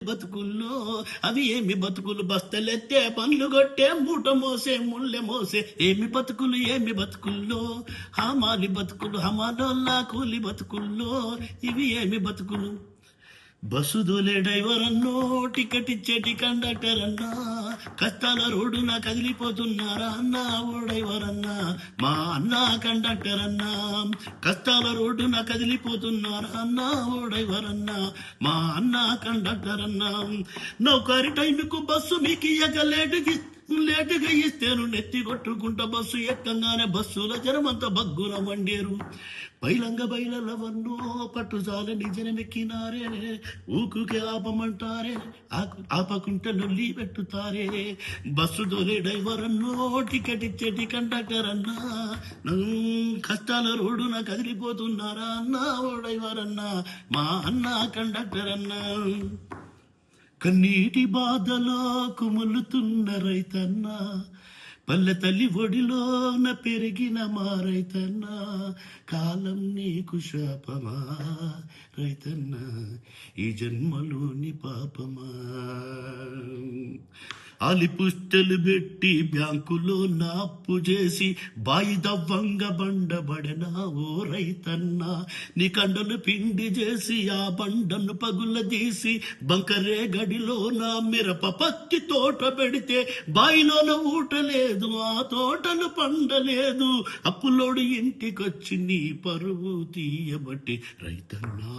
బతుకుల్లో అవి ఏమి బతుకులు బస్తలెత్తే పనులు కొట్టే మూట మోసే ముళ్ళె మోసే ఏమి బతుకుల్లో హమాలి బతుకులు హమాలోల్లా కూలి బతుకుల్లో ఇవి ఏమి బతుకులు బస్సు దోలే డ్రైవర్ అన్నో టికెట్ ఇచ్చేటి కండక్టర్ అన్నా కష్టాల రోడ్డున కదిలిపోతున్నారా అన్నా ఓ డ్రైవర్ అన్నా మా అన్న కండక్టర్ అన్నా కష్టాల రోడ్డున కదిలిపోతున్నారా అన్నా ఓ డ్రైవర్ అన్నా మా అన్న కండక్టర్ అన్నా నౌకరి టైంకు బస్సు మీకు లేటుగా ఇస్తేను నెత్తి కొట్టుకుంటా బస్సు ఎక్కంగానే బస్సుల జనమంతా బగ్గున వండేరు బయలవన్నో పట్టుజాలని జనమెక్కినారే ఊకుకే ఆపమంటారే ఆపకుంటే లొల్లి పెట్టుతారే బస్సు దొరే డ్రైవర్ అన్నో టికెట్ ఇచ్చేటి కండక్టర్ అన్నా కష్టాల రోడ్డున కదిలిపోతున్నారా అన్నా ఓ డ్రైవర్ అన్నా మా అన్న కండక్టర్ అన్నా కన్నీటి బాధలో కుములుతున్న రైతన్నా పల్లె తల్లి ఒడిలోన పెరిగిన మా రైతన్నా కాలం నీకు శాపమా రైతన్నా ఈ జన్మలోని పాపమా ఆలిపుష్టలు పెట్టి బ్యాంకులో అప్పు చేసి బాయి దవ్వంగ బండబడనా ఓ రైతన్నా నీ కండలు పిండి చేసి ఆ బండను పగుల తీసి బంకరే గడిలో నా మిరప పత్తి తోట పెడితే బాయిలోన ఊట లేదు ఆ తోటలు పండలేదు అప్పులోడు ఇంటికొచ్చి నీ పరువు తీయబట్టి రైతన్నా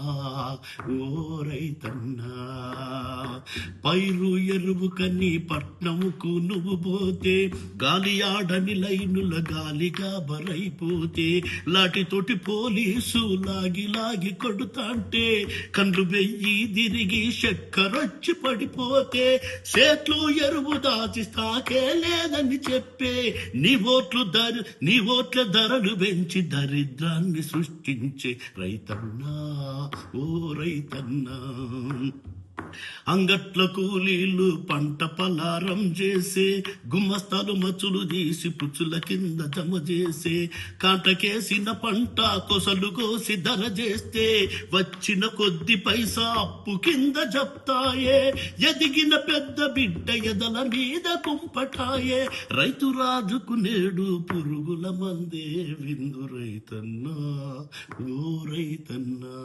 ఓ రైతన్నా పైరు ఎరువు కని పట్నముకు నువ్వు పోతే గాలి ఆడని లైనుల గాలిగా బరైపోతే లాటితోటి పోలీసు లాగి కొడుతాంటే కండ్లు వెయ్యి తిరిగి చక్కరొచ్చి పడిపోతే చేట్లు ఎరువు దాచి తాకే లేదని చెప్పే నీ ఓట్ల ధరలు పెంచి దరిద్రాన్ని సృష్టించే రైతన్నా ఓ రైతన్నా అంగట్ల కూలీలు పంట పలారం చేసే గుమ్మస్తాలు మచ్చులు తీసి పుచ్చుల కింద జమ చేసే కాటకేసిన పంట కొసలు కోసి ధర చేస్తే వచ్చిన కొద్ది పైసా అప్పు కింద జప్తాయే ఎదిగిన పెద్ద బిడ్డ ఎదల మీద కుంపటాయే రైతు రాజుకు నేడు పురుగుల మందే విందు రైతన్నా ఓ రైతన్నా